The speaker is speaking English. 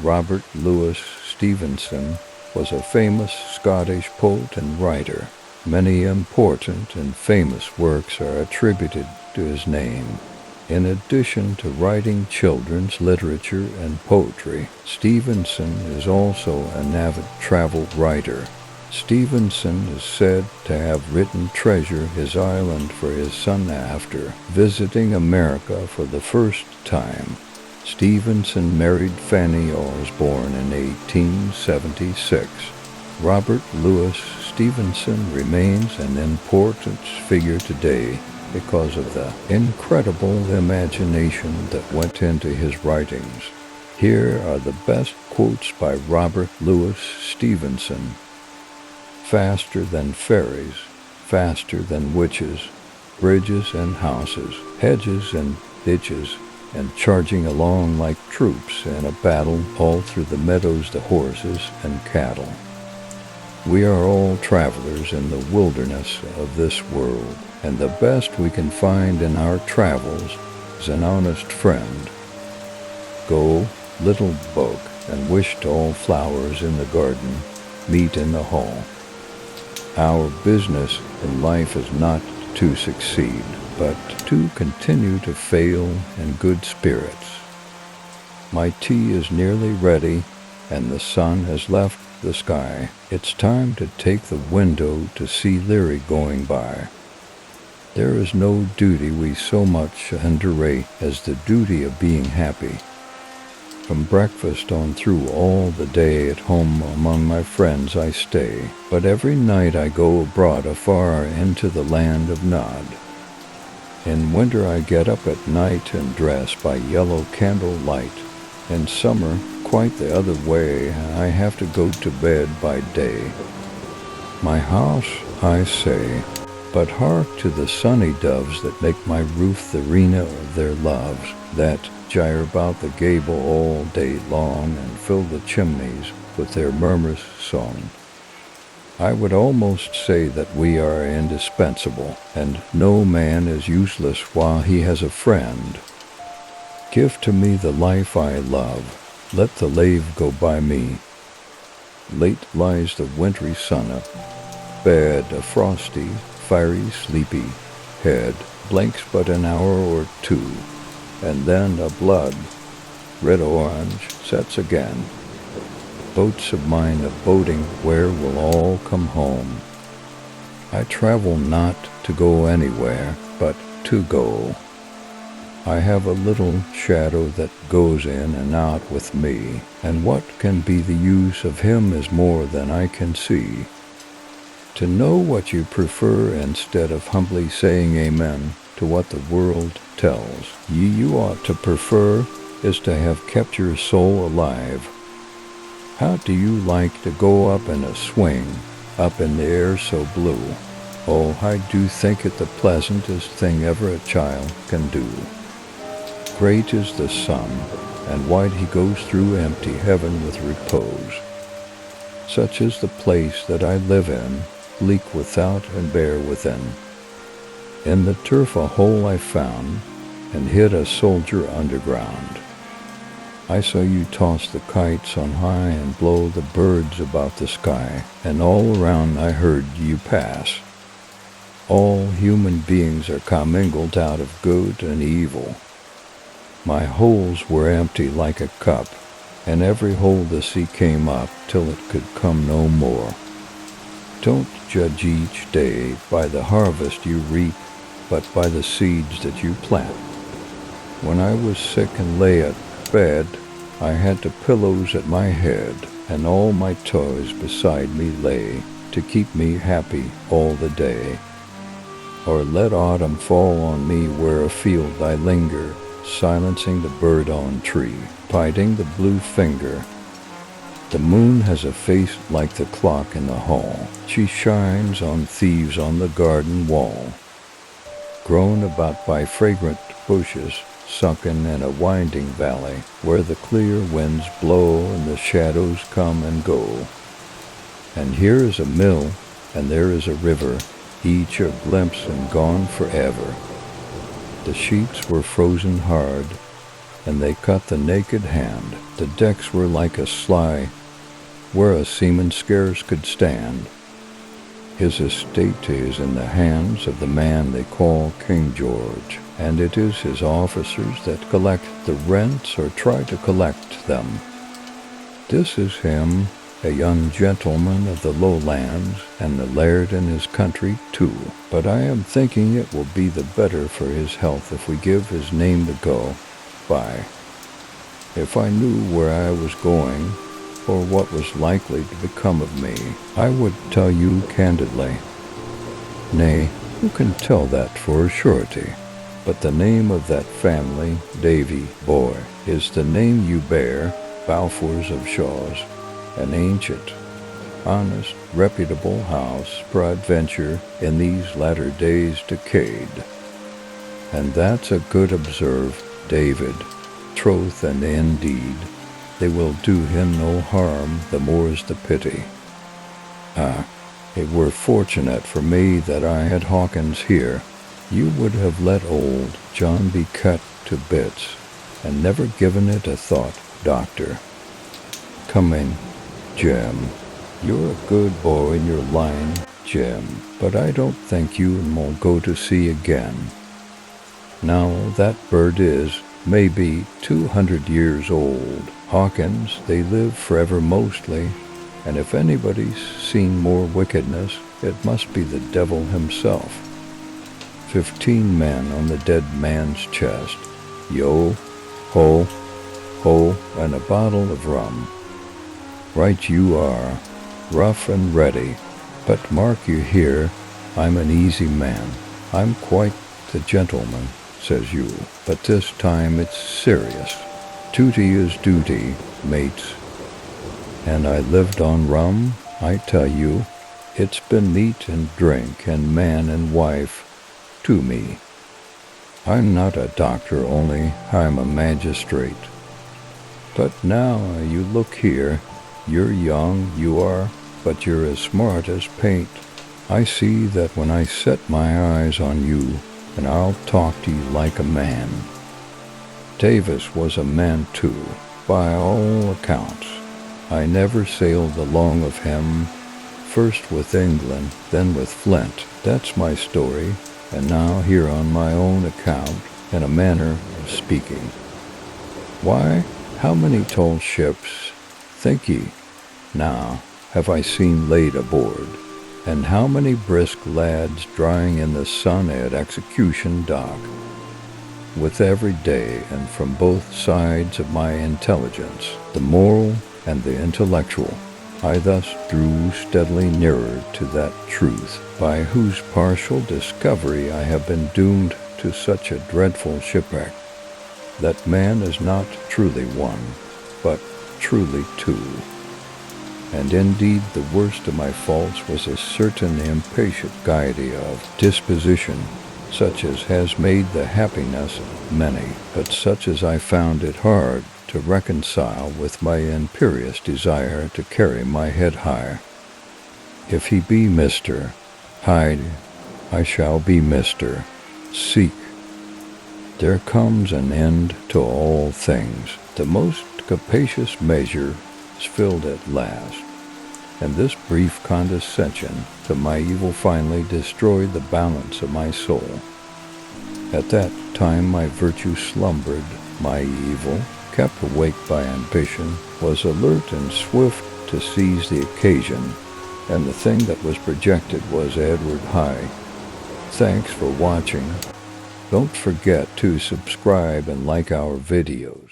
Robert Louis Stevenson was a famous Scottish poet and writer. Many important and famous works are attributed to his name. In addition to writing children's literature and poetry, Stevenson is also an avid travel writer. Stevenson is said to have written Treasure His Island for his son after visiting America for the first time. Stevenson married Fannie Osborne in 1876. Robert Louis Stevenson remains an important figure today because of the incredible imagination that went into his writings. Here are the best quotes by Robert Louis Stevenson. Faster than ferries, faster than witches, bridges and houses, hedges and ditches, and charging along like troops in a battle, all through the meadows the horses and cattle. We are all travelers in the wilderness of this world, and the best we can find in our travels is an honest friend. Go, little book, and wish to all flowers in the garden, meet in the hall. Our business in life is not to succeed, but to continue to fail in good spirits. My tea is nearly ready, and the sun has left the sky. It's time to take the window to see Leary going by. There is no duty we so much underrate as the duty of being happy. From breakfast on through all the day at home among my friends I stay, but every night I go abroad afar into the land of Nod. In winter I get up at night and dress by yellow candle light. In summer, quite the other way, I have to go to bed by day. My house, I say, but hark to the sunny doves that make my roof the arena of their loves, that gyre about the gable all day long and fill the chimneys with their murmurous song. I would almost say that we are indispensable, and no man is useless while he has a friend. Give to me the life I love, let the lave go by me. Late lies the wintry sun up, bed a frosty, fiery, sleepy head, blinks but an hour or two, and then a blood, red-orange, sets again. Boats of mine a boating where will all come home. I travel not to go anywhere, but to go. I have a little shadow that goes in and out with me, and what can be the use of him is more than I can see. To know what you prefer instead of humbly saying amen to what the world tells you ought to prefer is to have kept your soul alive. How do you like to go up in a swing, up in the air so blue? Oh, I do think it the pleasantest thing ever a child can do. Great is the sun, and wide he goes through empty heaven with repose. Such is the place that I live in, bleak without and bare within. In the turf a hole I found, and hid a soldier underground. I saw you toss the kites on high and blow the birds about the sky, and all around I heard you pass. All human beings are commingled out of good and evil. My holes were empty like a cup, and every hole the sea came up till it could come no more. Don't judge each day by the harvest you reap, but by the seeds that you plant. When I was sick and lay at bed, I had the pillows at my head, and all my toys beside me lay, to keep me happy all the day. Or let autumn fall on me where afield I linger, silencing the bird on tree, biting the blue finger. The moon has a face like the clock in the hall. She shines on thieves on the garden wall. Grown about by fragrant bushes, sunken in a winding valley, where the clear winds blow and the shadows come and go. And here is a mill, and there is a river, each a glimpse and gone forever. The sheets were frozen hard, and they cut the naked hand. The decks were like a sly, where a seaman scarce could stand. His estate is in the hands of the man they call King George, and it is his officers that collect the rents or try to collect them. This is him, a young gentleman of the lowlands, and the laird in his country too. But I am thinking it will be the better for his health if we give his name the go by. If I knew where I was going, or what was likely to become of me, I would tell you candidly. Nay, who can tell that for a surety? But the name of that family, Davy, boy, is the name you bear, Balfours of Shaws, an ancient, honest, reputable house, peradventure, in these latter days decayed. And that's a good observe, David, troth and indeed, they will do him no harm, the more's the pity. It were fortunate for me that I had Hawkins here. You would have let old John be cut to bits, and never given it a thought, Doctor. Come in, Jim. You're a good boy in your line, Jim, but I don't think you and me'll go to sea again. Now that bird is, maybe, 200 years old. Hawkins, they live forever mostly, and if anybody's seen more wickedness, it must be the devil himself. 15 men on the dead man's chest. Yo, ho, ho, and a bottle of rum. Right you are, rough and ready, but mark you here, I'm an easy man. I'm quite the gentleman, says you, but this time it's serious. Duty is duty, mates. And I lived on rum, I tell you. It's been meat and drink and man and wife to me. I'm not a doctor only, I'm a magistrate. But now you look here, you're young, you are, but you're as smart as paint. I see that when I set my eyes on you, and I'll talk to you like a man. Davis was a man too, by all accounts. I never sailed along of him, first with England, then with Flint. That's my story, and now here on my own account, in a manner of speaking. Why, how many tall ships, think ye, now, have I seen laid aboard, and how many brisk lads drying in the sun at Execution Dock? With every day, and from both sides of my intelligence, the moral and the intellectual, I thus drew steadily nearer to that truth, by whose partial discovery I have been doomed to such a dreadful shipwreck, that man is not truly one, but truly two. And indeed the worst of my faults was a certain impatient gaiety of disposition, such as has made the happiness of many, but such as I found it hard to reconcile with my imperious desire to carry my head higher. If he be Mr. Hyde, I shall be Mr. Seek. There comes an end to all things. The most capacious measure is filled at last, and this brief condescension to my evil finally destroyed the balance of my soul. At that time my virtue slumbered, my evil, kept awake by ambition, was alert and swift to seize the occasion, and the thing that was projected was Edward High. Thanks for watching. Don't forget to subscribe and like our videos.